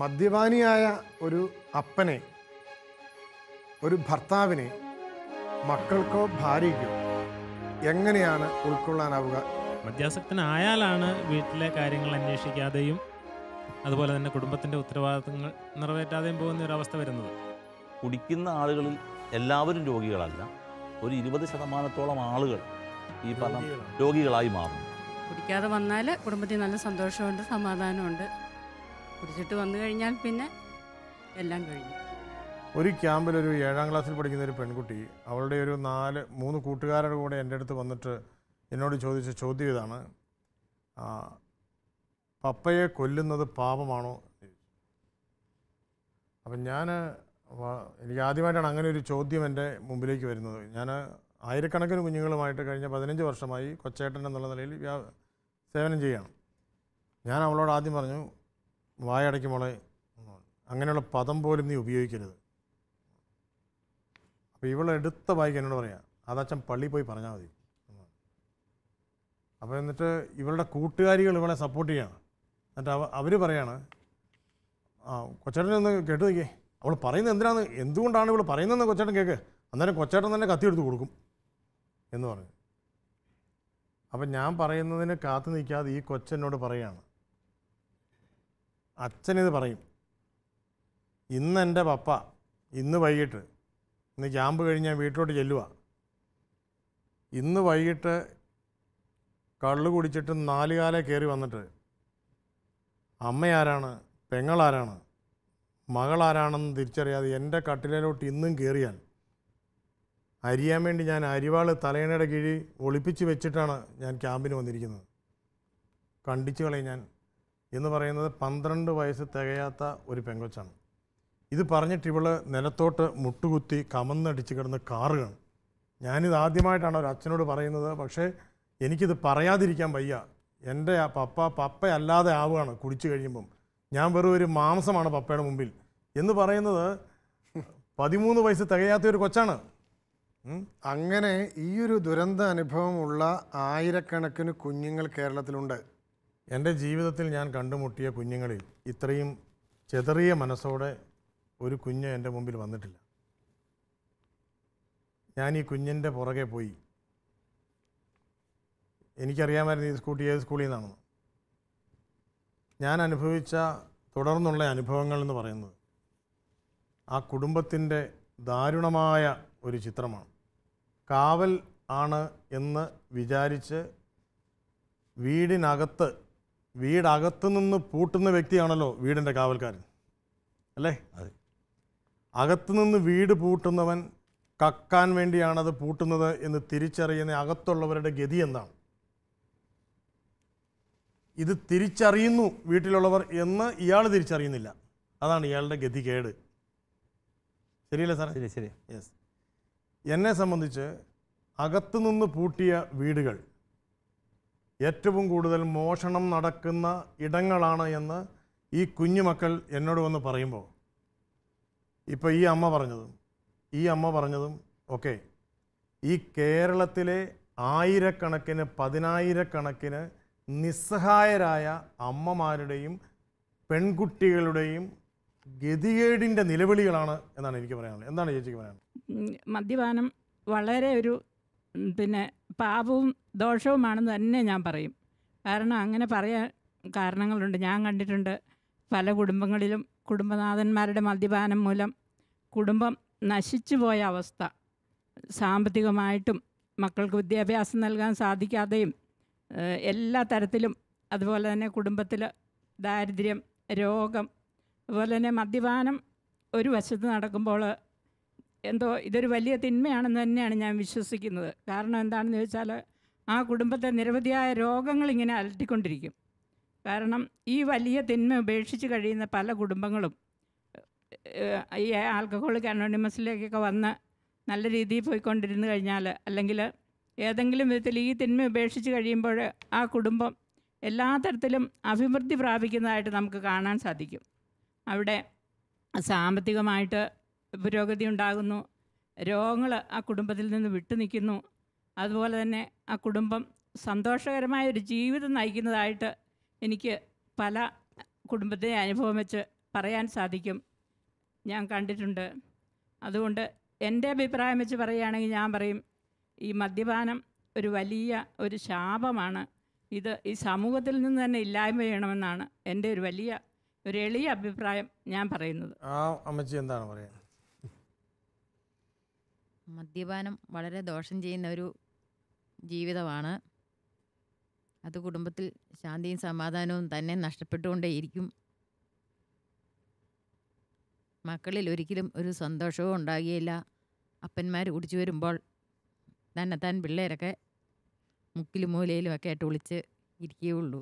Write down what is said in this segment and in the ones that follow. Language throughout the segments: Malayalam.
മദ്യപാനിയായ ഒരു അപ്പനെ, ഒരു ഭർത്താവിനെ മക്കൾക്കോ ഭാര്യയ്ക്കോ എങ്ങനെയാണ് ഉൾക്കൊള്ളാനാവുക? മദ്യാസക്തനായാലാണ് വീട്ടിലെ കാര്യങ്ങൾ അന്വേഷിക്കാതെയും അതുപോലെ തന്നെ കുടുംബത്തിൻ്റെ ഉത്തരവാദിത്തങ്ങൾ നിറവേറ്റാതെയും പോകുന്ന ഒരു അവസ്ഥ വരുന്നത്. കുടിക്കുന്ന ആളുകളിൽ എല്ലാവരും രോഗികളല്ല, ഒരു 20% ആളുകൾ ഈ പറഞ്ഞ രോഗികളായി മാറും. കുടിക്കാതെ വന്നാൽ കുടുംബത്തിൽ നല്ല സന്തോഷമുണ്ട്, സമാധാനമുണ്ട്. കുടിച്ചിട്ട് വന്നു കഴിഞ്ഞാൽ പിന്നെ എല്ലാം കഴിഞ്ഞു. ഒരു ക്യാമ്പിൽ ഒരു 7ാം ക്ലാസ്സിൽ പഠിക്കുന്ന ഒരു പെൺകുട്ടി അവളുടെ ഒരു 3 കൂട്ടുകാരുടെ കൂടെ എൻ്റെ അടുത്ത് വന്നിട്ട് എന്നോട് ചോദിച്ച ചോദ്യം ഇതാണ്: പപ്പയെ കൊല്ലുന്നത് പാപമാണോ? അപ്പം എനിക്ക് ആദ്യമായിട്ടാണ് അങ്ങനെ ഒരു ചോദ്യം എൻ്റെ മുമ്പിലേക്ക് വരുന്നത്. ഞാൻ ആയിരക്കണക്കിന് കുഞ്ഞുങ്ങളുമായിട്ട് കഴിഞ്ഞ 15 വർഷമായി കൊച്ചേട്ടൻ എന്നുള്ള നിലയിൽ സേവനം ചെയ്യുകയാണ്. ഞാൻ അവളോട് ആദ്യം പറഞ്ഞു, വായടയ്ക്ക് മോളെ, അങ്ങനെയുള്ള പദം പോലും നീ ഉപയോഗിക്കരുത്. അപ്പോൾ ഇവളെടുത്ത വായിക്ക് എന്നോട് പറയാം, അതച്ഛൻ പള്ളിയിൽ പോയി പറഞ്ഞാൽ മതി. അപ്പോൾ എന്നിട്ട് ഇവളുടെ കൂട്ടുകാരികൾ ഇവളെ സപ്പോർട്ട് ചെയ്യാണ്. എന്നിട്ട് അവർ പറയാണ്, കൊച്ചേട്ടനെ ഒന്ന് കേട്ട് നോക്കിയേ, അവൾ പറയുന്നത് എന്തുകൊണ്ടാണ് ഇവൾ പറയുന്നതെന്ന് കൊച്ചേട്ടൻ കേൾക്ക്, അന്നേരം കൊച്ചേട്ടൻ തന്നെ കത്തിയെടുത്ത് കൊടുക്കും എന്ന് പറഞ്ഞു. അപ്പം ഞാൻ പറയുന്നതിന് കാത്തു നിൽക്കാതെ ഈ കൊച്ചെന്നോട് പറയുകയാണ്, അച്ഛനിത് പറയും, ഇന്ന് എൻ്റെ പപ്പ ഇന്ന് വൈകിട്ട്, ഇന്ന് ക്യാമ്പ് കഴിഞ്ഞ് ഞാൻ വീട്ടിലോട്ട് ചെല്ലുക, ഇന്ന് വൈകിട്ട് കള്ളു കുടിച്ചിട്ട് 4 കാലേ കയറി വന്നിട്ട് അമ്മയാരാണ്, പെങ്ങളാരാണ്, മകളാരാണെന്ന് തിരിച്ചറിയാതെ എൻ്റെ കട്ടിലോട്ട് ഇന്നും കയറിയാൽ അരിയാൻ വേണ്ടി ഞാൻ അരിവാൾ തലയണയുടെ കീഴിൽ ഒളിപ്പിച്ച് വെച്ചിട്ടാണ് ഞാൻ ക്യാമ്പിന് വന്നിരിക്കുന്നത്. കണ്ടിച്ചു കളയും ഞാൻ എന്ന് പറയുന്നത് 12 വയസ്സ് തികയാത്ത ഒരു പെങ്കൊച്ചാണ്. ഇത് പറഞ്ഞിട്ട് ഇവള് നിലത്തോട്ട് മുട്ടുകുത്തി കമന്നടിച്ച് കിടന്ന് കാറുകയാണ്. ഞാനിത് ആദ്യമായിട്ടാണ് ഒരു അച്ഛനോട് പറയുന്നത്. പക്ഷേ എനിക്കിത് പറയാതിരിക്കാൻ വയ്യ. എൻ്റെ പപ്പയല്ലാതെ ആവുകയാണ് കുടിച്ചു കഴിയുമ്പം. ഞാൻ വെറും ഒരു മാംസമാണ് പപ്പയുടെ മുമ്പിൽ എന്ന് പറയുന്നത് 13 വയസ്സ് തികയാത്ത ഒരു കൊച്ചാണ്. അങ്ങനെ ഈയൊരു ദുരന്ത അനുഭവമുള്ള ആയിരക്കണക്കിന് കുഞ്ഞുങ്ങൾ കേരളത്തിലുണ്ട്. എൻ്റെ ജീവിതത്തിൽ ഞാൻ കണ്ടുമുട്ടിയ കുഞ്ഞുങ്ങളിൽ ഇത്രയും ചെതറിയ മനസ്സോടെ ഒരു കുഞ്ഞ് എൻ്റെ മുമ്പിൽ വന്നിട്ടില്ല. ഞാൻ ഈ കുഞ്ഞിൻ്റെ പുറകെ പോയി. എനിക്കറിയാമായിരുന്നു ഈ ഏത് സ്കൂളിൽ നിന്നാണെന്ന്. ഞാൻ അനുഭവിച്ച തുടർന്നുള്ള അനുഭവങ്ങൾ എന്ന് പറയുന്നത് ആ കുടുംബത്തിൻ്റെ ദാരുണമായ ഒരു ചിത്രമാണ്. കാവൽ ആണ് എന്ന് വിചാരിച്ച് വീടകത്ത് നിന്ന് പൂട്ടുന്ന വ്യക്തിയാണല്ലോ വീടിൻ്റെ കാവൽക്കാരൻ, അല്ലേ? അതെ. അകത്തുനിന്ന് വീട് പൂട്ടുന്നവൻ കക്കാൻ വേണ്ടിയാണത് പൂട്ടുന്നത് എന്ന് തിരിച്ചറിയുന്ന അകത്തുള്ളവരുടെ ഗതി എന്താണ്? ഇത് തിരിച്ചറിയുന്നു വീട്ടിലുള്ളവർ എന്ന് ഇയാൾ തിരിച്ചറിയുന്നില്ല. അതാണ് ഇയാളുടെ ഗതികേട്. ശരിയല്ലേ സാറേ? ശരി ശരി. യെസ്. എന്നെ സംബന്ധിച്ച് അകത്തുനിന്ന് പൂട്ടിയ വീടുകൾ ഏറ്റവും കൂടുതൽ മോഷണം നടക്കുന്ന ഇടങ്ങളാണ് എന്ന് ഈ കുഞ്ഞുമക്കൾ എന്നോട് വന്ന് പറയുമ്പോൾ, ഇപ്പോൾ ഈ അമ്മ പറഞ്ഞതും ഒക്കെ ഈ കേരളത്തിലെ ആയിരക്കണക്കിന് 10,000-കണക്കിന് നിസ്സഹായരായ അമ്മമാരുടെയും പെൺകുട്ടികളുടെയും ഗതികേടിൻ്റെ നിലവിളികളാണ് എന്നാണ് എനിക്ക് പറയാനുള്ളത്. എന്താണ് ചേച്ചിക്ക് പറയാനുള്ളത്? മദ്യപാനം വളരെ ഒരു പാപവും ദോഷവുമാണെന്ന് തന്നെ ഞാൻ പറയും. കാരണം അങ്ങനെ പറയാൻ കാരണങ്ങളുണ്ട്. ഞാൻ കണ്ടിട്ടുണ്ട് പല കുടുംബങ്ങളിലും കുടുംബനാഥന്മാരുടെ മദ്യപാനം മൂലം കുടുംബം നശിച്ചു പോയ അവസ്ഥ. സാമ്പത്തികമായിട്ടും മക്കൾക്ക് വിദ്യാഭ്യാസം നൽകാൻ സാധിക്കാതെയും എല്ലാ തരത്തിലും, അതുപോലെ തന്നെ കുടുംബത്തിൽ ദാരിദ്ര്യം, രോഗം, അതുപോലെ തന്നെ മദ്യപാനം ഒരു വശത്ത് നടക്കുമ്പോൾ ഇതൊരു വലിയ തിന്മയാണെന്ന് തന്നെയാണ് ഞാൻ വിശ്വസിക്കുന്നത്. കാരണം എന്താണെന്ന് ചോദിച്ചാൽ ആ കുടുംബത്തെ നിരവധിയായ രോഗങ്ങളിങ്ങനെ അലട്ടിക്കൊണ്ടിരിക്കും. കാരണം ഈ വലിയ തിന്മ ഉപേക്ഷിച്ച് കഴിയുന്ന പല കുടുംബങ്ങളും ഈ ആൽക്കഹോളിക് അനോണിമസിലേക്കൊക്കെ വന്ന് നല്ല രീതിയിൽ പോയിക്കൊണ്ടിരുന്നു കഴിഞ്ഞാൽ, അല്ലെങ്കിൽ ഏതെങ്കിലും വിധത്തിൽ ഈ തിന്മ ഉപേക്ഷിച്ച് കഴിയുമ്പോൾ ആ കുടുംബം എല്ലാ തരത്തിലും അഭിവൃദ്ധി പ്രാപിക്കുന്നതായിട്ട് നമുക്ക് കാണാൻ സാധിക്കും. അവിടെ സാമ്പത്തികമായിട്ട് പുരോഗതി ഉണ്ടാകുന്നു, രോഗങ്ങൾ ആ കുടുംബത്തിൽ നിന്ന് വിട്ടു നിൽക്കുന്നു, അതുപോലെ തന്നെ ആ കുടുംബം സന്തോഷകരമായൊരു ജീവിതം നയിക്കുന്നതായിട്ട് എനിക്ക് പല കുടുംബത്തെ അനുഭവം വെച്ച് പറയാൻ സാധിക്കും. ഞാൻ കണ്ടിട്ടുണ്ട്. അതുകൊണ്ട് എൻ്റെ അഭിപ്രായം വെച്ച് പറയുകയാണെങ്കിൽ ഞാൻ പറയും, ഈ മദ്യപാനം ഒരു വലിയ ഒരു ശാപമാണ്. ഇത് ഈ സമൂഹത്തിൽ നിന്ന് തന്നെ ഇല്ലായ്മ ചെയ്യണമെന്നാണ് എൻ്റെ ഒരു എളിയ അഭിപ്രായം ഞാൻ പറയുന്നത്. ആ അമ്മച്ചി എന്താണ് പറയുന്നത്? മദ്യപാനം വളരെ ദോഷം ചെയ്യുന്ന ഒരു ജീവിതമാണ്. അത് കുടുംബത്തിൽ ശാന്തിയും സമാധാനവും തന്നെ നഷ്ടപ്പെട്ടുകൊണ്ടേയിരിക്കും. മക്കളിൽ ഒരിക്കലും ഒരു സന്തോഷവും ഉണ്ടാകുകയില്ല. അപ്പന്മാർ കുടിച്ചു വരുമ്പോൾ തന്നെത്താൻ പിള്ളേരൊക്കെ മുക്കിലും മൂലയിലും ഒക്കെ ആയിട്ട് ഒളിച്ച് ഇരിക്കുകയുള്ളൂ.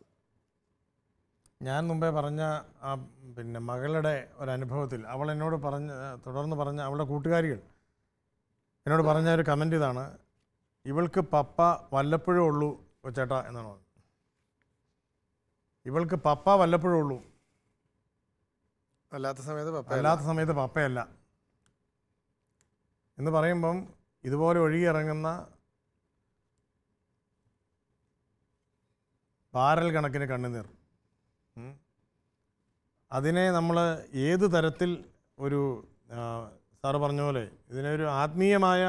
ഞാൻ മുമ്പേ പറഞ്ഞ ആ പിന്നെ മകളുടെ ഒരനുഭവത്തിൽ അവൾ എന്നോട് തുടർന്ന് പറഞ്ഞ അവളുടെ കൂട്ടുകാരികൾ എന്നോട് പറഞ്ഞ ഒരു കമൻ്റ് ഇതാണ്: ഇവൾക്ക് പപ്പ വല്ലപ്പോഴേ ഉള്ളൂ ചേട്ടാ എന്നാണ് പറഞ്ഞത്. ഇവൾക്ക് പപ്പ വല്ലപ്പോഴേ ഉള്ളൂ, അല്ലാത്ത സമയത്ത് പപ്പയല്ല എന്ന് പറയുമ്പം ഇതുപോലെ ഒഴുകിയിറങ്ങുന്ന പാരൽ കണക്കിന് കണ്ണുനീർ, അതിനെ നമ്മൾ ഏത് തരത്തിൽ ഒരു സാറ് പറഞ്ഞ പോലെ ഇതിനെ ഒരു ആത്മീയമായ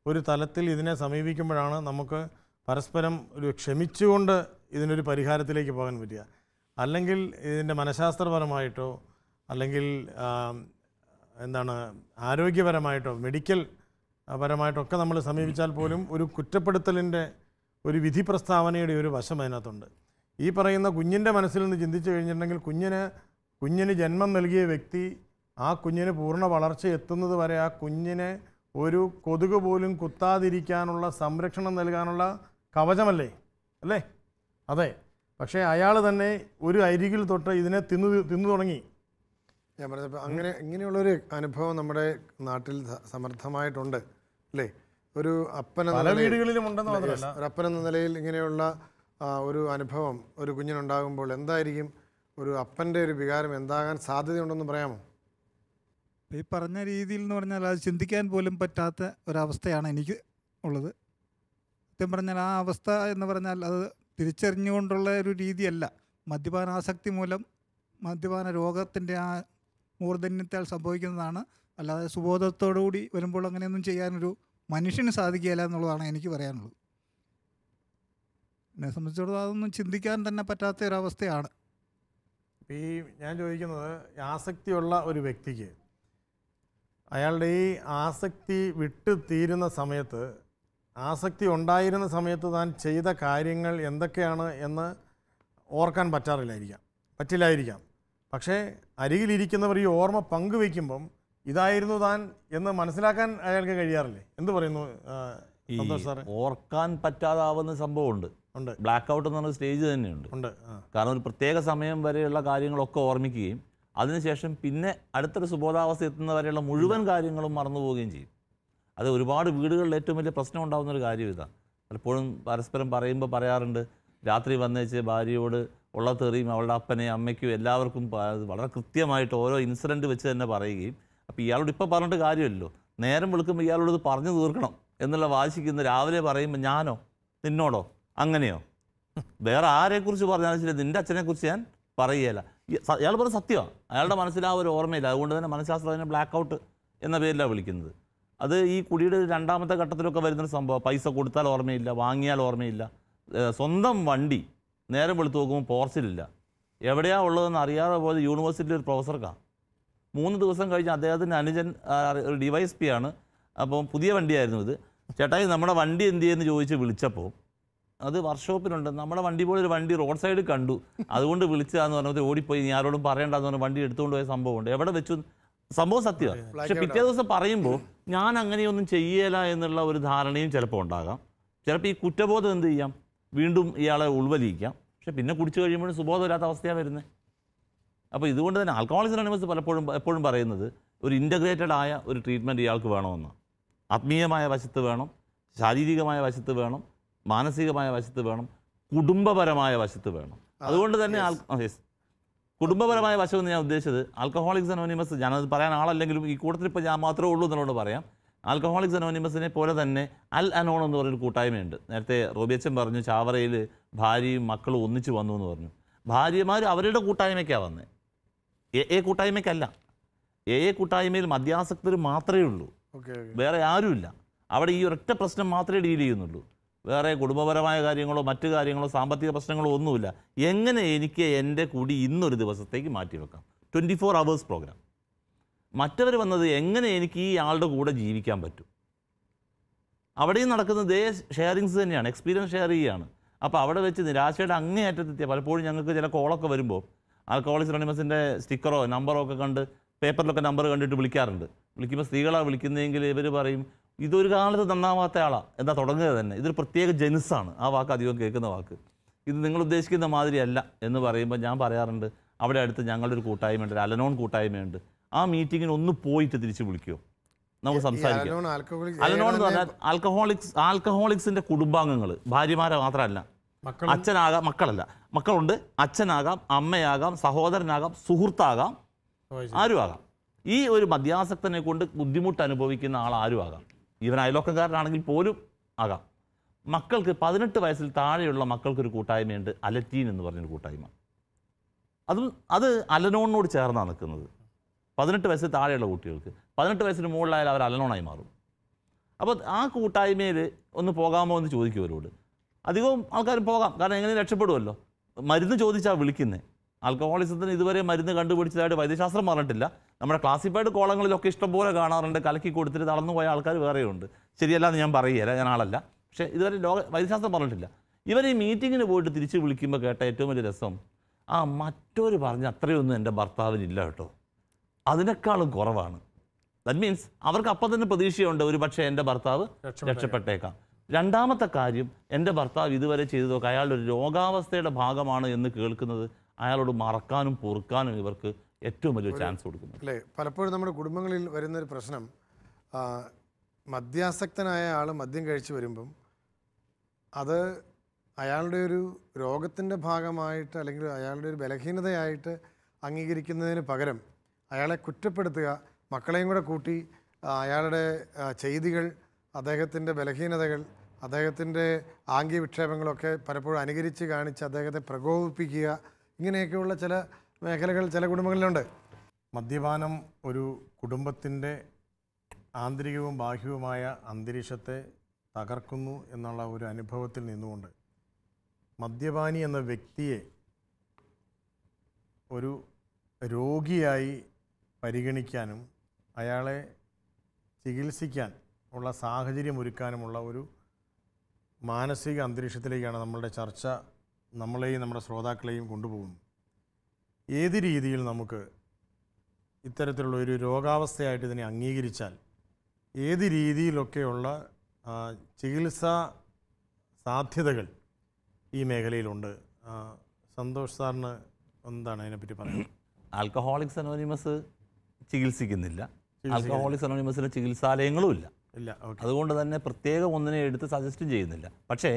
ഒരു തലത്തിൽ ഇതിനെ സമീപിക്കുമ്പോഴാണ് നമുക്ക് പരസ്പരം ഒരു ക്ഷമിച്ചുകൊണ്ട് ഇതിനൊരു പരിഹാരത്തിലേക്ക് പോകാൻ പറ്റുക. അല്ലെങ്കിൽ ഇതിൻ്റെ മനഃശാസ്ത്രപരമായിട്ടോ അല്ലെങ്കിൽ ആരോഗ്യപരമായിട്ടോ മെഡിക്കൽ പരമായിട്ടൊക്കെ നമ്മൾ സമീപിച്ചാൽ പോലും ഒരു കുറ്റപ്പെടുത്തലിൻ്റെ ഒരു വിധി പ്രസ്താവനയുടെ ഒരു വശം അതിനകത്തുണ്ട്. ഈ പറയുന്ന കുഞ്ഞിൻ്റെ മനസ്സിൽ നിന്ന് ചിന്തിച്ചു കഴിഞ്ഞിട്ടുണ്ടെങ്കിൽ കുഞ്ഞിന് ജന്മം നൽകിയ വ്യക്തി ആ കുഞ്ഞിന് പൂർണ്ണ വളർച്ച എത്തുന്നത് വരെ ആ കുഞ്ഞിനെ ഒരു കൊതുക് പോലും കുത്താതിരിക്കാനുള്ള സംരക്ഷണം നൽകാനുള്ള കവചമല്ലേ അല്ലേ? അതെ. പക്ഷേ അയാൾ തന്നെ ഒരു അരികിൽ തൊട്ട് ഇതിനെ തിന്നു തുടങ്ങി. ഞാൻ പറഞ്ഞപ്പോൾ ഇങ്ങനെയുള്ളൊരു അനുഭവം നമ്മുടെ നാട്ടിൽ സമർത്ഥമായിട്ടുണ്ട് അല്ലേ? ഒരു പല വീടുകളിലും ഉണ്ടെന്ന് മാത്രമല്ല, ഒരു അപ്പനെന്ന നിലയിൽ ഇങ്ങനെയുള്ള ഒരു അനുഭവം ഒരു കുഞ്ഞിനുണ്ടാകുമ്പോൾ എന്തായിരിക്കും ഒരു അപ്പൻ്റെ ഒരു വികാരം എന്താകാൻ സാധ്യതയുണ്ടെന്ന് പറയാമോ? ഈ പറഞ്ഞ രീതിയിൽ എന്ന് പറഞ്ഞാൽ അത് ചിന്തിക്കാൻ പോലും പറ്റാത്ത ഒരവസ്ഥയാണ് എനിക്ക് ഉള്ളത്. സത്യം പറഞ്ഞാൽ ആ അവസ്ഥ എന്ന് പറഞ്ഞാൽ അത് തിരിച്ചറിഞ്ഞുകൊണ്ടുള്ള ഒരു രീതിയല്ല. മദ്യപാനാസക്തി മൂലം മദ്യപാന രോഗത്തിൻ്റെ ആ മൂർധന്യത്താൽ സംഭവിക്കുന്നതാണ്. അല്ലാതെ സുബോധത്തോടുകൂടി വരുമ്പോൾ അങ്ങനെയൊന്നും ചെയ്യാനൊരു മനുഷ്യന് സാധിക്കുകയില്ല എന്നുള്ളതാണ് എനിക്ക് പറയാനുള്ളത്. എന്നെ സംബന്ധിച്ചിടത്തോളം അതൊന്നും ചിന്തിക്കാൻ തന്നെ പറ്റാത്ത ഒരവസ്ഥയാണ്. ഈ ഞാൻ ചോദിക്കുന്നത്, ആസക്തിയുള്ള ഒരു വ്യക്തിക്ക് അയാളുടെ ഈ ആസക്തി വിട്ടു തീരുന്ന സമയത്ത്, ആസക്തി ഉണ്ടായിരുന്ന സമയത്ത് താൻ ചെയ്ത കാര്യങ്ങൾ എന്തൊക്കെയാണ് എന്ന് ഓർക്കാൻ പറ്റില്ലായിരിക്കാം. പക്ഷേ അരികിലിരിക്കുന്നവർ ഈ ഓർമ്മ പങ്കുവയ്ക്കുമ്പം ഇതായിരുന്നു താൻ എന്ന് മനസ്സിലാക്കാൻ അയാൾക്ക് കഴിയാറില്ലേ? എന്ത് പറയുന്നു സന്തോഷ് സാറേ? ഓർക്കാൻ പറ്റാതാവുന്ന സംഭവമുണ്ട്. ബ്ലാക്ക് ഔട്ട് എന്ന് പറഞ്ഞ സ്റ്റേജ് തന്നെയുണ്ട്. കാരണം ഒരു പ്രത്യേക സമയം വരെയുള്ള കാര്യങ്ങളൊക്കെ ഓർമ്മിക്കുകയും അതിനുശേഷം പിന്നെ അടുത്തൊരു സുബോധാവസ്ഥ എത്തുന്നവരെയുള്ള മുഴുവൻ കാര്യങ്ങളും മറന്നുപോവുകയും ചെയ്യും. അത് ഒരുപാട് വീടുകളിൽ ഏറ്റവും വലിയ പ്രശ്നം ഉണ്ടാകുന്നൊരു കാര്യം ഇതാണ്. പലപ്പോഴും പരസ്പരം പറയാറുണ്ട്, രാത്രി വന്നേച്ച് ഭാര്യയോട് ഉള്ള തെറിയും അവളുടെ അപ്പനെയും അമ്മയ്ക്കും എല്ലാവർക്കും വളരെ കൃത്യമായിട്ട് ഓരോ ഇൻസിഡൻറ്റ് വെച്ച് തന്നെ പറയുകയും, അപ്പോൾ ഇയാളോട് ഇപ്പോൾ പറഞ്ഞിട്ട് കാര്യമല്ലോ, നേരം വെളുക്കുമ്പോൾ ഇയാളോട് ഇത് പറഞ്ഞു തീർക്കണം എന്നുള്ള വാശിക്കുന്ന രാവിലെ പറയുമ്പോൾ ഞാനോ നിന്നോടോ അങ്ങനെയോ വേറെ ആരെക്കുറിച്ച് പറഞ്ഞാലും ശരി നിൻ്റെ അച്ഛനെക്കുറിച്ച് ഞാൻ പറയുകയില്ല. അയാൾ പറഞ്ഞ സത്യമാണ്. അയാളുടെ മനസ്സിൽ ആ ഒരു ഓർമ്മയില്ല. അതുകൊണ്ട് തന്നെ മനഃശാസ്ത്രം അതിനെ ബ്ലാക്ക് ഔട്ട് എന്ന പേരിലാണ് വിളിക്കുന്നത്. അത് ഈ കുടിയുടെ രണ്ടാമത്തെ ഘട്ടത്തിലൊക്കെ വരുന്നൊരു സംഭവം. പൈസ കൊടുത്താൽ ഓർമ്മയില്ല, വാങ്ങിയാൽ ഓർമ്മയില്ല. സ്വന്തം വണ്ടി നേരം വെളുത്ത് നോക്കുമ്പോൾ പോർച്ചിലില്ല. എവിടെയാണ് ഉള്ളതെന്ന് അറിയാതെ പോയത് യൂണിവേഴ്സിറ്റിയിൽ ഒരു പ്രൊഫസർക്കാണ്. 3 ദിവസം കഴിഞ്ഞ് അദ്ദേഹത്തിൻ്റെ അനുജൻ ഒരു DYSP ആണ്. അപ്പം പുതിയ വണ്ടിയായിരുന്നു ഇത്. ചേട്ടായി നമ്മുടെ വണ്ടി എന്ത് ചെയ്യുമെന്ന് ചോദിച്ച് വിളിച്ചപ്പോൾ അത് വർക്ക്ഷോപ്പിലുണ്ട്. നമ്മുടെ വണ്ടി പോലെ ഒരു വണ്ടി റോഡ് സൈഡിൽ കണ്ടു, അതുകൊണ്ട് വിളിച്ചതാന്ന് പറഞ്ഞത് ഓടിപ്പോയി, നീ ആരോടും പറയണ്ടെന്ന് പറഞ്ഞ വണ്ടി എടുത്തുകൊണ്ട് പോയ സംഭവമുണ്ട്. എവിടെ വെച്ചു? സംഭവം സത്യമാണ്. പക്ഷെ പിറ്റേ ദിവസം പറയുമ്പോൾ ഞാൻ അങ്ങനെയൊന്നും ചെയ്യല എന്നുള്ള ഒരു ധാരണയും ചിലപ്പോൾ ഉണ്ടാകാം. ചിലപ്പോൾ ഈ കുറ്റബോധം എന്ത് ചെയ്യാം, വീണ്ടും ഇയാളെ ഉൾവലിയിക്കാം. പക്ഷെ പിന്നെ കുടിച്ചു കഴിയുമ്പോഴും സുബോധമില്ലാത്ത അവസ്ഥയാണ് വരുന്നത്. അപ്പോൾ ഇതുകൊണ്ട് തന്നെ ആൽക്കഹോളിക്സ് അനോണിമസ് എപ്പോഴും പറയുന്നത് ഒരു ഇൻ്റഗ്രേറ്റഡ് ആയ ഒരു ട്രീറ്റ്മെൻറ്റ് ഇയാൾക്ക് വേണമെന്നാണ്. ആത്മീയമായ വശത്ത് വേണം, ശാരീരികമായ വശത്ത് വേണം, മാനസികമായ വശത്ത് വേണം, കുടുംബപരമായ വശത്ത് വേണം. അതുകൊണ്ട് തന്നെ കുടുംബപരമായ വശം എന്ന് ഞാൻ ഉദ്ദേശിച്ചത് ആൽക്കഹോളിക്സ് അനോണിമസ്, ഞാനത് പറയാൻ ആളല്ലെങ്കിലും ഈ കൂട്ടത്തിൽ ഇപ്പോൾ ഞാൻ മാത്രമേ ഉള്ളൂ എന്നുള്ളത് പറയാം. ആൽക്കഹോളിക്സ് അനോണിമസിനെ പോലെ തന്നെ അൽ അനോൺ എന്ന് പറയുന്നൊരു കൂട്ടായ്മയുണ്ട്. നേരത്തെ റോബിയച്ചൻ പറഞ്ഞു ചാവറയിൽ ഭാര്യയും മക്കളും ഒന്നിച്ച് വന്നു എന്ന് പറഞ്ഞു. ഭാര്യമാർ അവരുടെ കൂട്ടായ്മയ്ക്കാണ് വന്നത്. എ കൂട്ടായ്മയ്ക്കല്ല. എ കൂട്ടായ്മയിൽ മദ്യാസക്തർ മാത്രമേ ഉള്ളൂ, വേറെ ആരുമില്ല. അവിടെ ഈ ഒരൊറ്റ പ്രശ്നം മാത്രമേ ഡീൽ ചെയ്യുന്നുള്ളൂ. വേറെ കുടുംബപരമായ കാര്യങ്ങളോ മറ്റു കാര്യങ്ങളോ സാമ്പത്തിക പ്രശ്നങ്ങളോ ഒന്നുമില്ല. എങ്ങനെ എനിക്ക് എൻ്റെ കുടി ഇന്നൊരു ദിവസത്തേക്ക് മാറ്റിവെക്കാം, 24 hours പ്രോഗ്രാം. മറ്റവർ വന്നത് എങ്ങനെ എനിക്ക് ഈ ആളുടെ കൂടെ ജീവിക്കാൻ പറ്റും. അവിടെയും നടക്കുന്നത് ഇതേ ഷെയറിങ്സ് തന്നെയാണ്, എക്സ്പീരിയൻസ് ഷെയർ ചെയ്യുകയാണ്. അപ്പോൾ അവിടെ വെച്ച് നിരാശയുടെ അങ്ങേയറ്റത്തെത്തിയ പലപ്പോഴും ഞങ്ങൾക്ക് ചില കോളൊക്കെ വരുമ്പോൾ ആൽക്കഹോളിക്സ് അനോണിമസിൻ്റെ സ്റ്റിക്കറോ നമ്പറോ ഒക്കെ കണ്ട് പേപ്പറിലൊക്കെ നമ്പർ കണ്ടിട്ട് വിളിക്കാറുണ്ട്. വിളിക്കുമ്പോൾ സ്ത്രീകളാണ് വിളിക്കുന്നതെങ്കിൽ ഇവർ പറയും ഇതൊരു കാലത്ത് നന്നാവാത്ത ആളാണ് എന്താ തുടങ്ങുക തന്നെ, ഇതൊരു പ്രത്യേക ജനുസാണ്, ആ വാക്ക് അധികം കേൾക്കുന്ന വാക്ക്, ഇത് നിങ്ങൾ ഉദ്ദേശിക്കുന്ന മാതിരിയല്ല എന്ന് പറയുമ്പോൾ ഞാൻ പറയാറുണ്ട് അവിടെ അടുത്ത് ഞങ്ങളുടെ ഒരു കൂട്ടായ്മയുണ്ട്, ഒരു അലനോൺ കൂട്ടായ്മയുണ്ട്, ആ മീറ്റിങ്ങിന് ഒന്ന് പോയിട്ട് തിരിച്ച് വിളിക്കുമോ, നമുക്ക് സംസാരിക്കാം. അലനോൺ എന്ന് പറഞ്ഞാൽ ആൽക്കഹോളിക്സിൻ്റെ കുടുംബാംഗങ്ങൾ, ഭാര്യമാരെ മാത്രമല്ല, അച്ഛനാകാം, മക്കളുണ്ട്, അച്ഛനാകാം, അമ്മയാകാം, സഹോദരനാകാം, സുഹൃത്താകാം, ആരും ആകാം. ഈ ഒരു മദ്യാസക്തനെ കൊണ്ട് ബുദ്ധിമുട്ട് അനുഭവിക്കുന്ന ആൾ ആരും ആകാം, ഈവൻ അയൽവക്കക്കാരനാണെങ്കിൽ പോലും ആകാം. മക്കൾക്ക് 18 വയസ്സിൽ താഴെയുള്ള മക്കൾക്കൊരു കൂട്ടായ്മയുണ്ട്, അലറ്റീൻ എന്ന് പറഞ്ഞൊരു കൂട്ടായ്മ. അത് അലനോണിനോട് ചേർന്നാണ് നിൽക്കുന്നത്. 18 വയസ്സിൽ താഴെയുള്ള കുട്ടികൾക്ക് 18 വയസ്സിന് മുകളിലായാൽ അവർ അലനോണായി മാറും. അപ്പോൾ ആ കൂട്ടായ്മയിൽ ഒന്ന് പോകാമോ എന്ന് ചോദിക്കും അവരോട്. അധികവും ആൾക്കാരും പോകാം, കാരണം എങ്ങനെ രക്ഷപ്പെടുമല്ലോ. മരുന്ന് ചോദിച്ചാൽ വിളിക്കുന്നത്. ആൽക്കഹോളിസത്തിന് ഇതുവരെ മരുന്ന് കണ്ടുപിടിച്ചതായിട്ട് വൈദ്യശാസ്ത്രം പറഞ്ഞിട്ടില്ല. നമ്മുടെ ക്ലാസിഫൈഡ് കോളങ്ങളിലൊക്കെ ഇഷ്ടംപോലെ കാണാറുണ്ട്, കലക്കി കൊടുത്തിട്ട് തളർന്നു പോയ ആൾക്കാർ വേറെയുണ്ട്. ശരിയല്ല എന്ന് ഞാൻ പറയുകയില്ല, ഞാൻ ആളല്ല. പക്ഷേ ഇതുവരെ വൈദ്യശാസ്ത്രം പറഞ്ഞിട്ടില്ല. ഇവർ ഈ മീറ്റിങ്ങിന് പോയിട്ട് തിരിച്ച് വിളിക്കുമ്പോൾ കേട്ട ഏറ്റവും വലിയ രസം, മറ്റൊരു പറഞ്ഞ അത്രയൊന്നും എൻ്റെ ഭർത്താവിനില്ല കേട്ടോ, അതിനേക്കാളും കുറവാണ്. ദാറ്റ് മീൻസ് അവർക്ക് അപ്പം തന്നെ പ്രതീക്ഷയുണ്ട് ഒരു പക്ഷേ എൻ്റെ ഭർത്താവ് രക്ഷപ്പെട്ടേക്കാം. രണ്ടാമത്തെ കാര്യം, എൻ്റെ ഭർത്താവ് ഇതുവരെ ചെയ്തതൊക്കെ അയാളുടെ ഒരു രോഗാവസ്ഥയുടെ ഭാഗമാണ് എന്ന് കേൾക്കുന്നത് അയാളോട് മറക്കാനും പൊറുക്കാനും ഇവർക്ക് ഏറ്റവും വലിയ ചാൻസ് കൊടുക്കുന്നു. അല്ലേ, പലപ്പോഴും നമ്മുടെ കുടുംബങ്ങളിൽ വരുന്നൊരു പ്രശ്നം, മദ്യാസക്തനായ ആൾ മദ്യം കഴിച്ച് വരുമ്പം അത് അയാളുടെ ഒരു രോഗത്തിൻ്റെ ഭാഗമായിട്ട് അല്ലെങ്കിൽ അയാളുടെ ഒരു ബലഹീനതയായിട്ട് അംഗീകരിക്കുന്നതിന് പകരം അയാളെ കുറ്റപ്പെടുത്തുക, മക്കളെയും കൂടെ കൂട്ടി അയാളുടെ ചെയ്തികൾ, അദ്ദേഹത്തിൻ്റെ ബലഹീനതകൾ, അദ്ദേഹത്തിൻ്റെ ആംഗ്യ വിക്ഷേപങ്ങളൊക്കെ പലപ്പോഴും അനുകരിച്ച് കാണിച്ച് അദ്ദേഹത്തെ പ്രകോപിപ്പിക്കുക, ഇങ്ങനെയൊക്കെയുള്ള ചില മേഖലകൾ ചില കുടുംബങ്ങളിലുണ്ട്. മദ്യപാനം ഒരു കുടുംബത്തിൻ്റെ ആന്തരികവും ബാഹ്യവുമായ അന്തരീക്ഷത്തെ തകർക്കുന്നു എന്നുള്ള ഒരു അനുഭവത്തിൽ നിന്നുകൊണ്ട് മദ്യപാനി എന്ന വ്യക്തിയെ ഒരു രോഗിയായി പരിഗണിക്കാനും അയാളെ ചികിത്സിക്കാൻ ഉള്ള സാഹചര്യം ഒരുക്കാനുമുള്ള ഒരു മാനസിക അന്തരീക്ഷത്തിലേക്കാണ് നമ്മളുടെ ചർച്ച നമ്മളെയും നമ്മുടെ ശ്രോതാക്കളെയും കൊണ്ടുപോകുന്നത്. ഏത് രീതിയിൽ നമുക്ക് ഇത്തരത്തിലുള്ള ഒരു രോഗാവസ്ഥയായിട്ട് ഇതിനെ അംഗീകരിച്ചാൽ ഏത് രീതിയിലൊക്കെയുള്ള ചികിത്സാ സാധ്യതകൾ ഈ മേഖലയിലുണ്ട്? സന്തോഷ് സാറിന് എന്താണ് അതിനെപ്പറ്റി പറയുന്നത്? ആൽക്കഹോളിക്സ് അനോണിമസ് ചികിത്സിക്കുന്നില്ല, ആൽക്കഹോളിക്സ് അനോണിമസിന് ചികിത്സാലയങ്ങളും ഇല്ല. അതുകൊണ്ട് തന്നെ പ്രത്യേകം ഒന്നിനെ എടുത്ത് സജസ്റ്റ് ചെയ്യുന്നില്ല. പക്ഷേ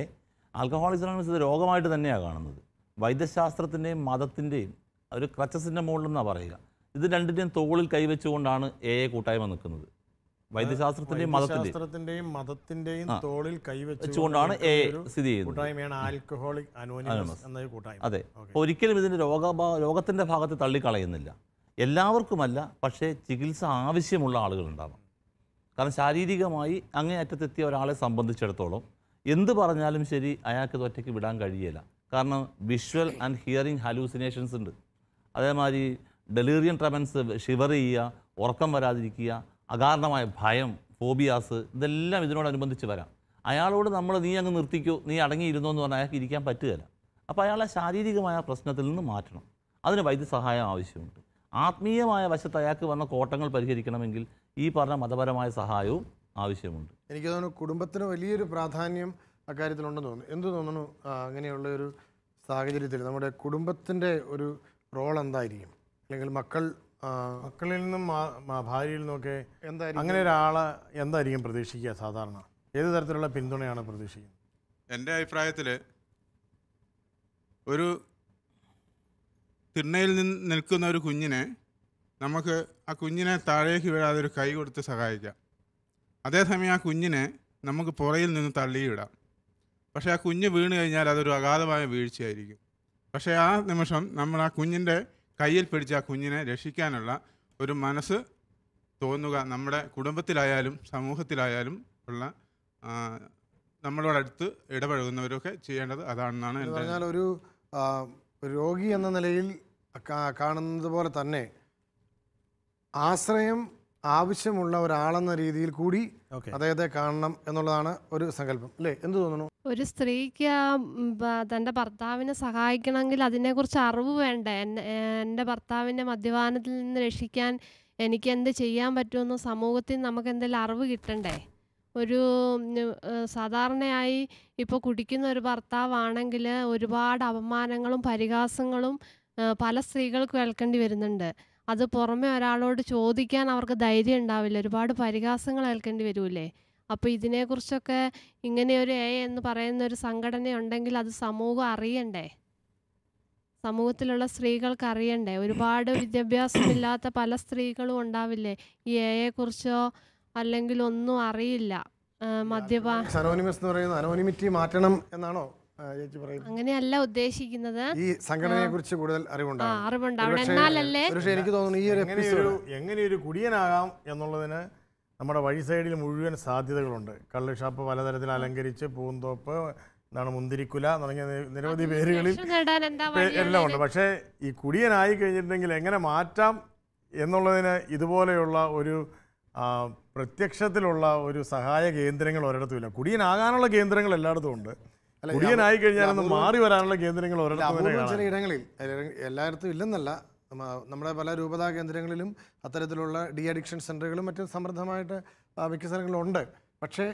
ആൽക്കഹോളിക്സ് അനോണിമസ് ഇത് രോഗമായിട്ട് തന്നെയാണ് കാണുന്നത്. വൈദ്യശാസ്ത്രത്തിൻ്റെയും മതത്തിൻ്റെയും ഒരു ക്രച്ചസിൻ്റെ മുകളിലെന്നാണ് പറയുക. ഇത് രണ്ടിൻ്റെയും തോളിൽ കൈവച്ചുകൊണ്ടാണ് എ കൂട്ടായ്മ നിൽക്കുന്നത്. വൈദ്യശാസ്ത്രത്തിൻ്റെയും മതത്തിൻ്റെയും തോളിൽ കൈവച്ചുകൊണ്ടാണ് എ സ്ഥിതി ചെയ്യുന്നത്. അതെ, ഒരിക്കലും ഇതിൻ്റെ രോഗത്തിൻ്റെ ഭാഗത്ത് തള്ളിക്കളയുന്നില്ല. എല്ലാവർക്കുമല്ല, പക്ഷേ ചികിത്സ ആവശ്യമുള്ള ആളുകളുണ്ടാവാം. കാരണം ശാരീരികമായി അങ്ങേയറ്റത്തെത്തിയ ഒരാളെ സംബന്ധിച്ചിടത്തോളം എന്ത് പറഞ്ഞാലും ശരി അയാൾക്ക് ഒറ്റയ്ക്ക് വിടാൻ കഴിയില്ല. കാരണം വിഷ്വൽ ആൻഡ് ഹിയറിംഗ് ഹലൂസിനേഷൻസ് ഉണ്ട്. അതേമാതിരി ഡെലീറിയം ട്രമൻസ്, ഷിവർ ചെയ്യുക, ഉറക്കം വരാതിരിക്കുക, അകാരണമായ ഭയം, ഫോബിയാസ്, ഇതെല്ലാം ഇതിനോടനുബന്ധിച്ച് വരാം. അയാളോട് നമ്മൾ നീ അങ്ങ് നിർത്തിക്കോ, നീ അടങ്ങിയിരുന്നോ എന്ന് പറഞ്ഞാൽ അയാൾക്ക് ഇരിക്കാൻ പറ്റുകയില്ല. അപ്പോൾ അയാളെ ശാരീരികമായ പ്രശ്നത്തിൽ നിന്ന് മാറ്റണം. അതിന് വൈദ്യസഹായം ആവശ്യമുണ്ട്. ആത്മീയമായ വശത്ത് അയാൾക്ക് വന്ന കോട്ടങ്ങൾ പരിഹരിക്കണമെങ്കിൽ ഈ പറഞ്ഞ മതപരമായ സഹായവും ആവശ്യമുണ്ട്. എനിക്ക് തോന്നുന്നു കുടുംബത്തിന് വലിയൊരു പ്രാധാന്യം അക്കാര്യത്തിലുണ്ടെന്ന് തോന്നുന്നു. എന്ത് തോന്നുന്നു അങ്ങനെയുള്ള ഒരു സാഹചര്യത്തിൽ നമ്മുടെ കുടുംബത്തിൻ്റെ ഒരു റോൾ എന്തായിരിക്കും? അല്ലെങ്കിൽ മക്കളിൽ നിന്നും ഭാര്യയിൽ നിന്നൊക്കെ എന്തായിരിക്കും, അങ്ങനെ ഒരാളെ എന്തായിരിക്കും പ്രതീക്ഷിക്കുക? സാധാരണ ഏത് തരത്തിലുള്ള പിന്തുണയാണ് പ്രതീക്ഷിക്കുന്നത്? എൻ്റെ അഭിപ്രായത്തിൽ ഒരു തിണ്ണയിൽ നിൽക്കുന്ന ഒരു കുഞ്ഞിനെ നമുക്ക് ആ കുഞ്ഞിനെ താഴേക്ക് വീഴാതെ ഒരു കൈ കൊടുത്ത് സഹായിക്കാം. അതേസമയം ആ കുഞ്ഞിനെ നമുക്ക് പുറയിൽ നിന്ന് തള്ളിയിടാം. പക്ഷേ ആ കുഞ്ഞ് വീണ് കഴിഞ്ഞാൽ അതൊരു അഗാധമായ വീഴ്ചയായിരിക്കും. പക്ഷേ ആ നിമിഷം നമ്മൾ ആ കുഞ്ഞിൻ്റെ കയ്യിൽ പിടിച്ച് ആ കുഞ്ഞിനെ രക്ഷിക്കാനുള്ള ഒരു മനസ്സ് തോന്നുക നമ്മുടെ കുടുംബത്തിലായാലും സമൂഹത്തിലായാലും ഉള്ള നമ്മളോടടുത്ത് ഇടപഴകുന്നവരൊക്കെ ചെയ്യേണ്ടത് അതാണെന്നാണ് എൻ്റെ. പറഞ്ഞാൽ ഒരു രോഗി എന്ന നിലയിൽ കാണുന്നത് പോലെ തന്നെ ആശ്രയം ആവശ്യമുള്ള ഒരാളെന്ന രീതിയിൽ കൂടി അദ്ദേഹത്തെ കാണണം എന്നുള്ളതാണ് ഒരു സങ്കല്പം, അല്ലേ? എന്ത് തോന്നുന്നു? ഒരു സ്ത്രീക്ക് തൻ്റെ ഭർത്താവിനെ സഹായിക്കണമെങ്കിൽ അതിനെക്കുറിച്ച് അറിവ് വേണ്ടേ? എൻ്റെ ഭർത്താവിനെ മദ്യപാനത്തിൽ നിന്ന് രക്ഷിക്കാൻ എനിക്ക് എന്ത് ചെയ്യാൻ പറ്റുമെന്ന് സമൂഹത്തിൽ നമുക്ക് എന്തെങ്കിലും അറിവ് കിട്ടണ്ടേ? ഒരു സാധാരണയായി ഇപ്പോൾ കുടിക്കുന്ന ഒരു ഭർത്താവാണെങ്കിൽ ഒരുപാട് അപമാനങ്ങളും പരിഹാസങ്ങളും പല സ്ത്രീകൾക്ക് കേൾക്കേണ്ടി വരുന്നുണ്ട്. അത് പുറമെ ഒരാളോട് ചോദിക്കാൻ അവർക്ക് ധൈര്യം ഉണ്ടാവില്ല, ഒരുപാട് പരിഹാസങ്ങൾ ഏൽക്കേണ്ടി വരൂലേ? അപ്പോൾ ഇതിനെക്കുറിച്ചൊക്കെ ഇങ്ങനെയൊരു എന്ന് പറയുന്ന ഒരു സംഘടന ഉണ്ടെങ്കിൽ അത് സമൂഹം അറിയണ്ടേ? സമൂഹത്തിലുള്ള സ്ത്രീകൾക്ക് അറിയണ്ടേ? ഒരുപാട് വിദ്യാഭ്യാസമില്ലാത്ത പല സ്ത്രീകളും ഉണ്ടാവില്ലേ ഈ എയെക്കുറിച്ചോ അല്ലെങ്കിൽ ഒന്നും അറിയില്ല. അനോണിമസ് എന്ന് പറയുന്നത് അനോണിമിറ്റി മാറ്റണം എന്നാണോ ചേച്ചി പറയുന്നത്? അങ്ങനെയല്ല ഉദ്ദേശിക്കുന്നത്. ഈ സംഘടനയെ കുറിച്ച് കൂടുതൽ അറിവുണ്ടാവണം. എന്നാലല്ലേ എനിക്ക് തോന്നുന്നു ഈ ഒരു എങ്ങനെയൊരു കുടിയനാകാം എന്നുള്ളതിന് നമ്മുടെ വഴി സൈഡിൽ മുഴുവൻ സാധ്യതകളുണ്ട്. കള്ള് ഷാപ്പ് പലതരത്തിൽ അലങ്കരിച്ച്, പൂന്തോപ്പ്, എന്താണ് മുന്തിരിക്കുല തുടങ്ങിയ നിരവധി പേരുകളിൽ എല്ലാം ഉണ്ട്. പക്ഷേ ഈ കുടിയനായി കഴിഞ്ഞിട്ടുണ്ടെങ്കിൽ എങ്ങനെ മാറ്റാം എന്നുള്ളതിന് ഇതുപോലെയുള്ള ഒരു പ്രത്യക്ഷത്തിലുള്ള ഒരു സഹായ കേന്ദ്രങ്ങൾ ഒരിടത്തുമില്ല. കുടിയനാകാനുള്ള കേന്ദ്രങ്ങൾ എല്ലായിടത്തും ഉണ്ട്. കുടിയനായി കഴിഞ്ഞാൽ മാറി വരാനുള്ള കേന്ദ്രങ്ങൾ ഒരിടത്തും ചില ഇടങ്ങളിൽ, എല്ലായിടത്തും ഇല്ലെന്നല്ല, നമ്മുടെ പല രൂപതാ കേന്ദ്രങ്ങളിലും അത്തരത്തിലുള്ള ഡി അഡിക്ഷൻ സെൻ്ററുകളും മറ്റും സമൃദ്ധമായിട്ട് മിക്ക സ്ഥലങ്ങളിലുണ്ട്. പക്ഷേ